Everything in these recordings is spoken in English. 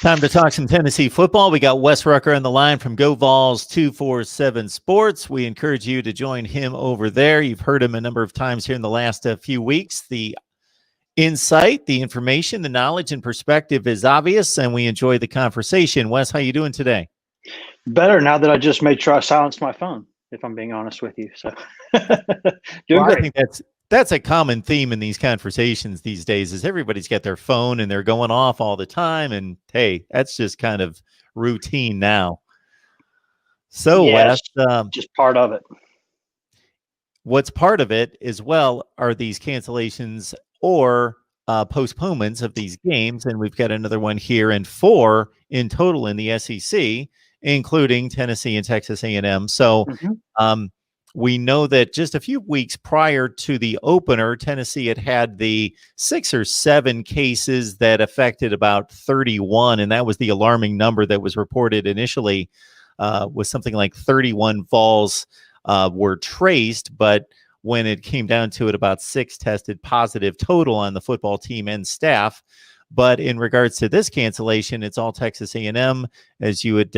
Time to talk some Tennessee football. We got Wes Rucker on the line from Go Vols 247 Sports. We encourage you to join him over there. You've heard him a number of times here in the last few weeks. The insight, the information, the knowledge, and perspective is obvious, and we enjoy the conversation. Wes, how you doing today? Better now that I just made sure I silenced my phone, if I'm being honest with you. So doing great. I think that's a common theme in these conversations these days is everybody's got their phone and they're going off all the time. And hey, that's just kind of routine now. So yes, Wes, just part of it. What's part of it as well are these cancellations or postponements of these games. And we've got another one here and 4 in total in the SEC, including Tennessee and Texas A&M. So we know that just a few weeks prior to the opener, Tennessee had the 6 or 7 cases that affected about 31, and that was the alarming number that was reported initially, was something like 31 Vols were traced, but when it came down to it, about 6 tested positive total on the football team and staff. But in regards to this cancellation, it's all Texas A&M, as you had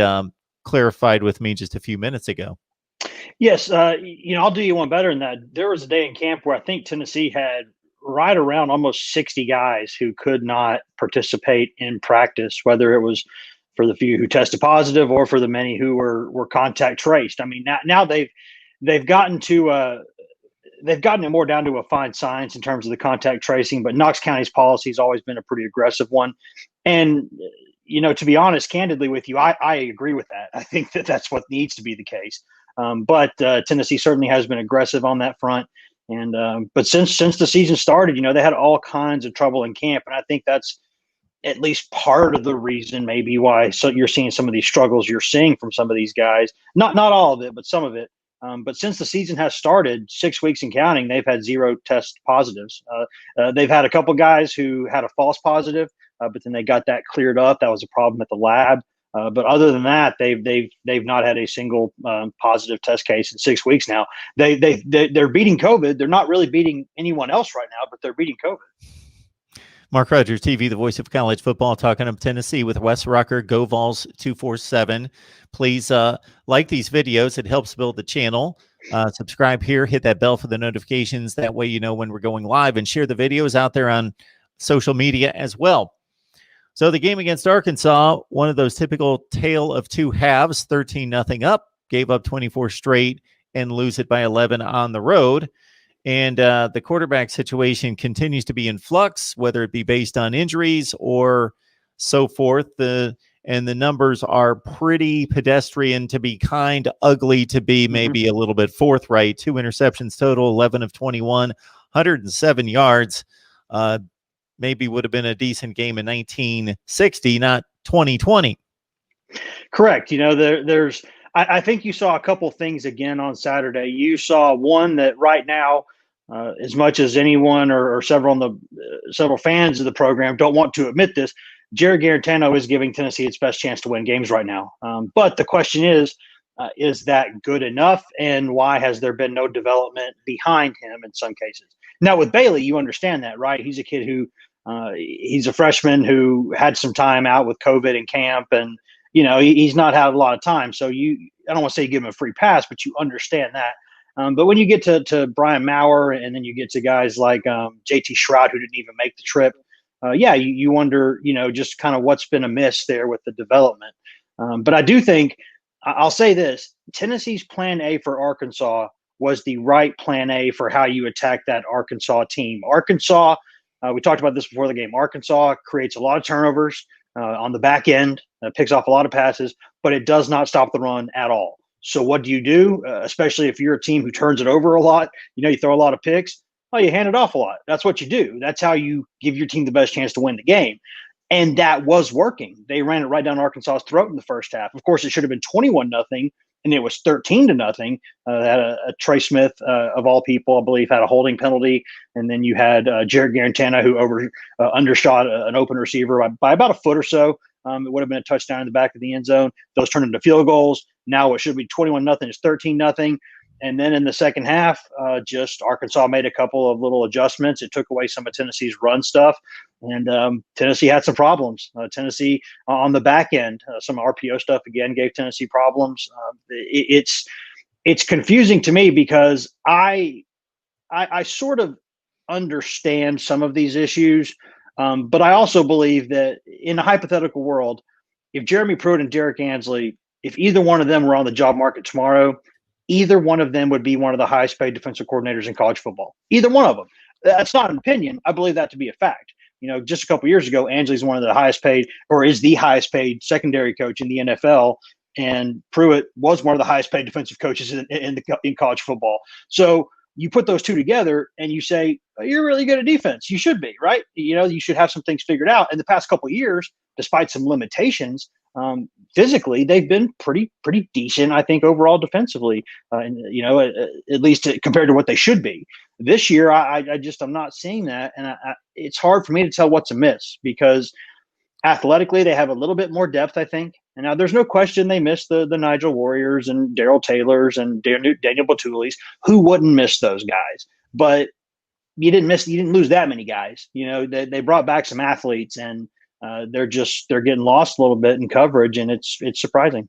clarified with me just a few minutes ago. Yes, I'll do you one better than that. There was a day in camp where I think Tennessee had right around almost 60 guys who could not participate in practice, whether it was for the few who tested positive or for the many who were contact traced. I mean, now they've gotten it more down to a fine science in terms of the contact tracing, but Knox County's policy has always been a pretty aggressive one. And, to be honest, candidly with you, I agree with that. I think that's what needs to be the case. But Tennessee certainly has been aggressive on that front. And but since the season started, they had all kinds of trouble in camp. And I think that's at least part of the reason maybe why you're seeing some of these struggles you're seeing from some of these guys. Not all of it, but some of it. But since the season has started, 6 weeks and counting, they've had 0 test positives. They've had a couple guys who had a false positive, but then they got that cleared up. That was a problem at the lab. But other than that, they've not had a single positive test case in 6 weeks now. They're beating COVID. They're not really beating anyone else right now, but they're beating COVID. MarkRogersTV, the voice of college football, talking up Tennessee with Wes Rucker, Go Vols 247. Please like these videos. It helps build the channel. Subscribe here. Hit that bell for the notifications. That way you know when we're going live, and share the videos out there on social media as well. So the game against Arkansas, one of those typical tale of two halves, 13-0 up, gave up 24 straight and lose it by 11 on the road. And the quarterback situation continues to be in flux, whether it be based on injuries or so forth. And the numbers are pretty pedestrian to be kind, ugly to be maybe a little bit forthright. 2 interceptions total, 11 of 21, 107 yards. Maybe would have been a decent game in 1960, not 2020. Correct. I think you saw a couple things again on Saturday. You saw one that right now, as much as anyone or several fans of the program don't want to admit this, Jared Garantano is giving Tennessee its best chance to win games right now. But the question is that good enough? And why has there been no development behind him in some cases? Now with Bailey, you understand that, right? He's a kid who he's a freshman who had some time out with COVID in camp, and he's not had a lot of time. So I don't want to say you give him a free pass, but you understand that. But when you get to Brian Maurer, and then you get to guys like JT Shroud, who didn't even make the trip, you wonder, just kind of what's been amiss there with the development. But I do think, I'll say this, Tennessee's plan A for Arkansas was the right plan A for how you attack that Arkansas team. Arkansas, we talked about this before the game, Arkansas creates a lot of turnovers on the back end, picks off a lot of passes, but it does not stop the run at all. So what do? Especially if you're a team who turns it over a lot, you throw a lot of picks, you hand it off a lot. That's what you do. That's how you give your team the best chance to win the game. And that was working. They ran it right down Arkansas's throat in the first half. Of course, it should have been 21-0, and it was 13-0. Had a Trey Smith, of all people, I believe, had a holding penalty. And then you had Jared Garantano, who undershot an open receiver by about a foot or so. It would have been a touchdown in the back of the end zone. Those turned into field goals. Now it should be 21-0 is 13-0. And then in the second half, just Arkansas made a couple of little adjustments. It took away some of Tennessee's run stuff, and Tennessee had some problems. Tennessee on the back end, some RPO stuff again gave Tennessee problems. It's confusing to me because I sort of understand some of these issues, but I also believe that in a hypothetical world, if Jeremy Pruitt and Derek Ansley, if either one of them were on the job market tomorrow, either one of them would be one of the highest paid defensive coordinators in college football. Either one of them. That's not an opinion. I believe that to be a fact. Just a couple years ago, Ansley's one of the highest paid, or is the highest paid secondary coach in the NFL, and Pruitt was one of the highest paid defensive coaches in college football. So you put those two together and you say, oh, you're really good at defense. You should be, right? You should have some things figured out. In the past couple of years, despite some limitations, physically, they've been pretty decent, I think, overall defensively, at least compared to what they should be. This year, I'm not seeing that. And it's hard for me to tell what's amiss because athletically, they have a little bit more depth, I think. And now there's no question they missed the Nigel Warriors and Darrell Taylors and Daniel Batulis. Who wouldn't miss those guys? But you didn't lose that many guys. They brought back some athletes, and they're getting lost a little bit in coverage, and it's surprising.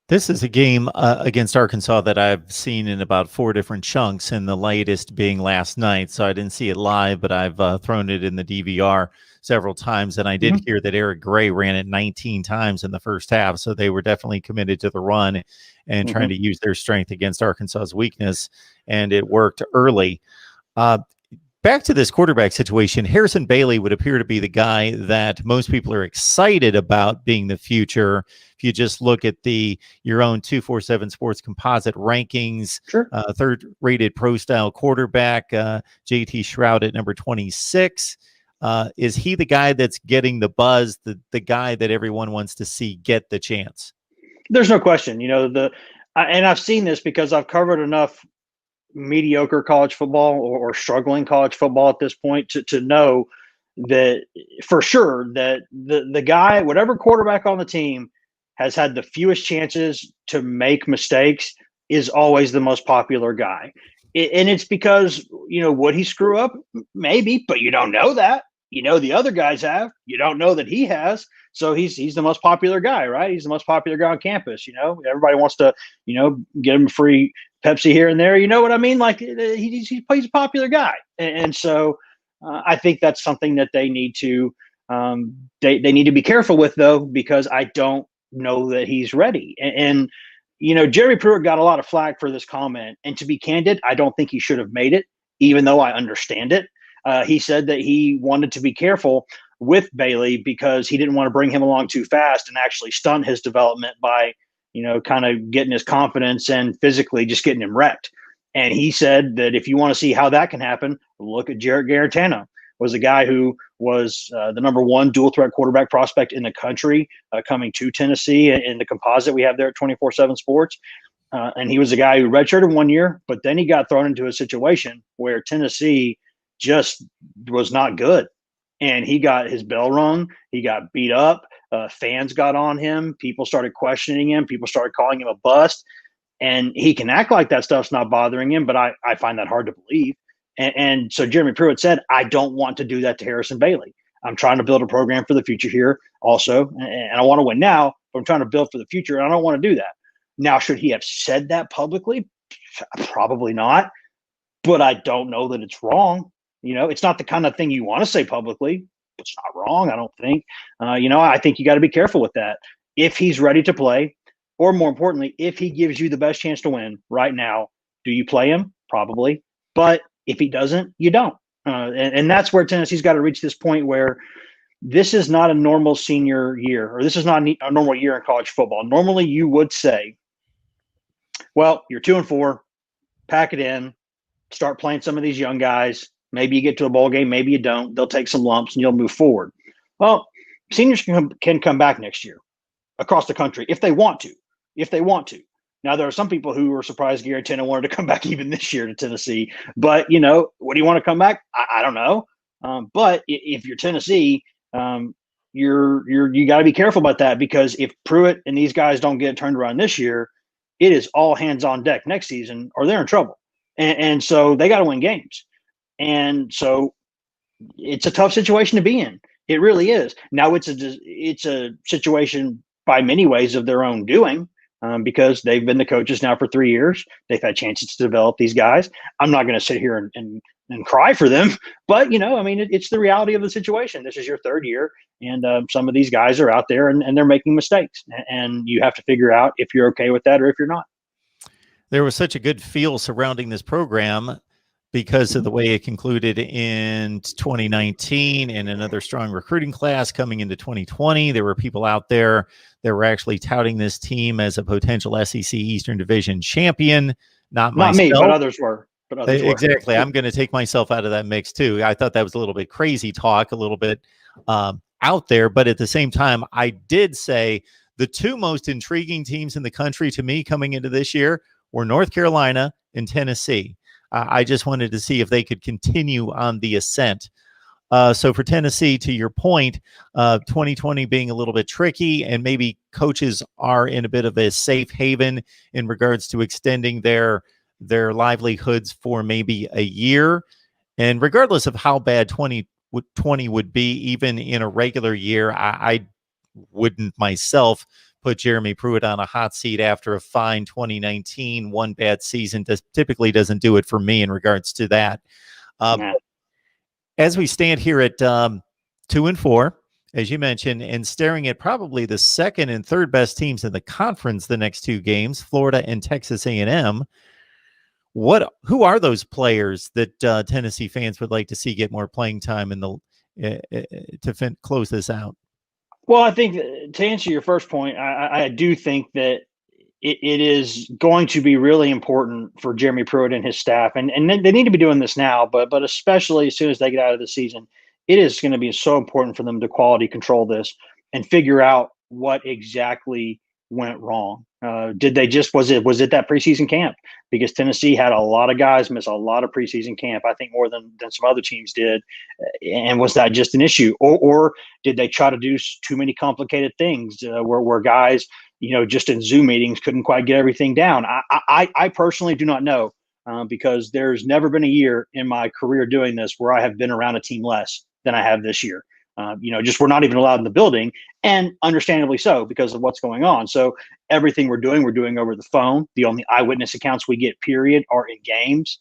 This is a game against Arkansas that I've seen in about 4 different chunks, and the latest being last night. So I didn't see it live, but I've thrown it in the DVR several times. And I did hear that Eric Gray ran it 19 times in the first half. So they were definitely committed to the run and trying to use their strength against Arkansas's weakness. And it worked early. Back to this quarterback situation, Harrison Bailey would appear to be the guy that most people are excited about being the future. If you just look at your own 247 Sports composite rankings, sure. Third-rated pro-style quarterback, JT Shroud at number 26. Is he the guy that's getting the buzz, the guy that everyone wants to see get the chance? There's no question. And I've seen this because I've covered enough mediocre college football or struggling college football at this point to know that for sure that the guy, whatever quarterback on the team has had the fewest chances to make mistakes, is always the most popular guy. And it's because, would he screw up? Maybe, but you don't know that. The other guys have. You don't know that he has. So he's the most popular guy, right? He's the most popular guy on campus. Everybody wants to, get him free Pepsi here and there. You know what I mean? Like he's a popular guy. And so I think that's something that they need to they need to be careful with, though, because I don't know that he's ready. And Jeremy Pruitt got a lot of flack for this comment. And to be candid, I don't think he should have made it, even though I understand it. He said that he wanted to be careful with Bailey because he didn't want to bring him along too fast and actually stunt his development by, kind of getting his confidence and physically just getting him wrecked. And he said that if you want to see how that can happen, look at Jarrett Garantano. Was a guy who was the number 1 dual threat quarterback prospect in the country coming to Tennessee in the composite we have there at 24/7 Sports. And he was a guy who redshirted 1 year, but then he got thrown into a situation where Tennessee just was not good. And he got his bell rung. He got beat up. Fans got on him. People started questioning him. People started calling him a bust. And he can act like that stuff's not bothering him, but I find that hard to believe. And so Jeremy Pruitt said, I don't want to do that to Harrison Bailey. I'm trying to build a program for the future here also. And I want to win now, but I'm trying to build for the future. And I don't want to do that. Now, should he have said that publicly? Probably not. But I don't know that it's wrong. It's not the kind of thing you want to say publicly. It's not wrong, I don't think. I think you got to be careful with that. If he's ready to play, or more importantly, if he gives you the best chance to win right now, do you play him? Probably. But if he doesn't, you don't. And that's where Tennessee's got to reach this point where this is not a normal senior year, or this is not a normal year in college football. Normally you would say, well, you're 2-4, pack it in, start playing some of these young guys. Maybe you get to a bowl game, maybe you don't. They'll take some lumps and you'll move forward. Well, seniors can come back next year across the country if they want to. Now, there are some people who were surprised Garantano wanted to come back even this year to Tennessee. But, what do you want to come back? I don't know. But if you're Tennessee, you got to be careful about that, because if Pruitt and these guys don't get it turned around this year, it is all hands on deck next season or they're in trouble. And so they got to win games. And so it's a tough situation to be in. It really is. Now it's a situation by many ways of their own doing, because they've been the coaches now for 3 years. They've had chances to develop these guys. I'm not going to sit here and cry for them, but I mean, it's the reality of the situation. This is your 3rd year, and some of these guys are out there and they're making mistakes, and you have to figure out if you're okay with that or if you're not. There was such a good feel surrounding this program because of the way it concluded in 2019 and another strong recruiting class coming into 2020. There were people out there that were actually touting this team as a potential SEC Eastern Division champion. Not myself. Me, but others were. Exactly. I'm going to take myself out of that mix too. I thought that was a little bit crazy talk, a little bit out there. But at the same time, I did say the 2 most intriguing teams in the country to me coming into this year were North Carolina and Tennessee. I just wanted to see if they could continue on the ascent. So for Tennessee, to your point, 2020 being a little bit tricky, and maybe coaches are in a bit of a safe haven in regards to extending their livelihoods for maybe a year. And regardless of how bad 2020 would be, even in a regular year, I wouldn't myself put Jeremy Pruitt on a hot seat after a fine 2019. One bad season typically doesn't do it for me in regards to that. As we stand here at 2-4, as you mentioned, and staring at probably the 2nd and 3rd best teams in the conference the next 2 games, Florida and Texas A&M, who are those players that Tennessee fans would like to see get more playing time in to close this out? Well, I think to answer your first point, I do think that it is going to be really important for Jeremy Pruitt and his staff, and they need to be doing this now, but especially as soon as they get out of the season, it is going to be so important for them to quality control this and figure out what exactly went wrong. Did they was it that preseason camp? Because Tennessee had a lot of guys miss a lot of preseason camp, I think more than some other teams did. And was that just an issue? Or did they try to do too many complicated things where guys, just in Zoom meetings couldn't quite get everything down? I personally do not know, because there's never been a year in my career doing this where I have been around a team less than I have this year. Just we're not even allowed in the building, and understandably so because of what's going on. So everything we're doing over the phone. The only eyewitness accounts we get, period, are in games.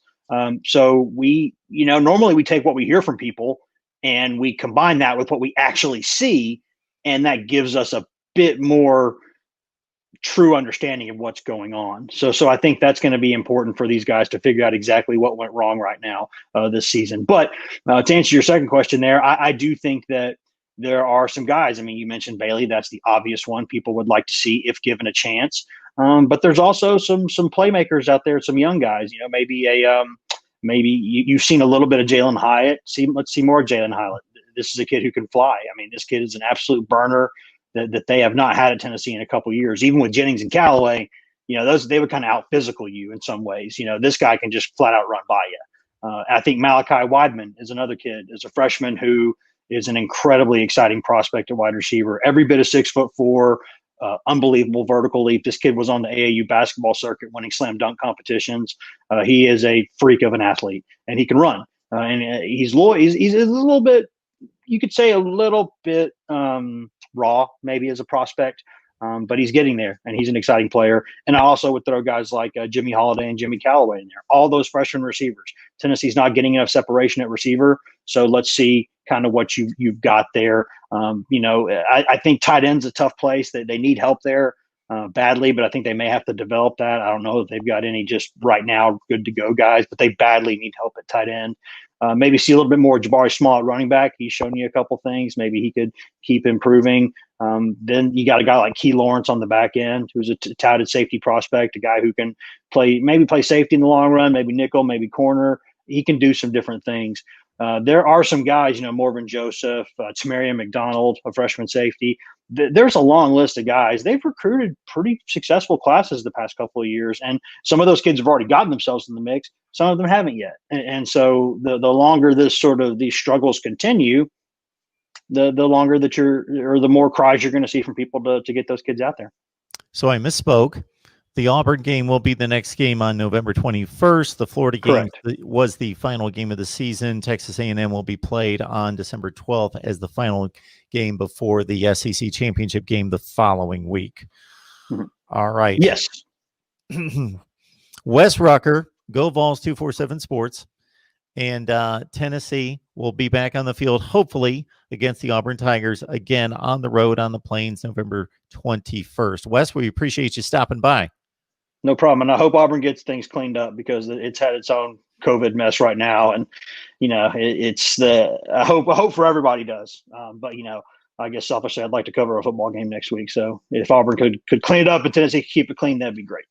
So we, normally we take what we hear from people and we combine that with what we actually see, and that gives us a bit more true understanding of what's going on. So I think that's going to be important for these guys to figure out exactly what went wrong right now this season. But to answer your second question there, I do think that there are some guys. I mean, you mentioned Bailey. That's the obvious one people would like to see if given a chance. But there's also some playmakers out there, some young guys. Maybe you've seen a little bit of Jalen Hyatt. Let's see more Jalen Hyatt. This is a kid who can fly. I mean, this kid is an absolute burner that they have not had at Tennessee in a couple of years. Even with Jennings and Callaway, they would kind of out physical you in some ways. This guy can just flat out run by you. I think Malachi Weidman is another kid, is a freshman who is an incredibly exciting prospect at wide receiver. Every bit of 6'4", unbelievable vertical leap. This kid was on the AAU basketball circuit winning slam dunk competitions. He is a freak of an athlete, and he can run. And he's a little bit, you could say a little bit raw maybe as a prospect, but he's getting there, and he's an exciting player. And I also would throw guys like Jimmy Holiday and Jimmy Callaway in there. All those freshman receivers. Tennessee's not getting enough separation at receiver, so let's see kind of what you've got there. I think tight end's a tough place. They need help there badly, but I think they may have to develop that. I don't know if they've got any just right now good to go guys, but they badly need help at tight end. Maybe see a little bit more Jabari Small at running back. He's shown you a couple things. Maybe he could keep improving. Then you got a guy like Key Lawrence on the back end, who's a touted safety prospect, a guy who can play safety in the long run, maybe nickel, maybe corner. He can do some different things. There are some guys, Morgan Joseph, Tamarian McDonald, a freshman safety. There's a long list of guys. They've recruited pretty successful classes the past couple of years, and some of those kids have already gotten themselves in the mix. Some of them haven't yet. And so the longer these struggles continue, the longer that the more cries you're going to see from people to get those kids out there. So I misspoke. The Auburn game will be the next game on November 21st. The Florida game was the final game of the season. Texas A&M will be played on December 12th as the final game before the SEC championship game the following week. Mm-hmm. All right. Yes. Wes Rucker, Go Vols 247 Sports, and Tennessee will be back on the field, hopefully, against the Auburn Tigers again on the road on the Plains November 21st. Wes, we appreciate you stopping by. No problem. And I hope Auburn gets things cleaned up because it's had its own COVID mess right now. And, I hope for everybody does. But, I guess selfishly, I'd like to cover a football game next week. So if Auburn could clean it up and Tennessee could keep it clean, that'd be great.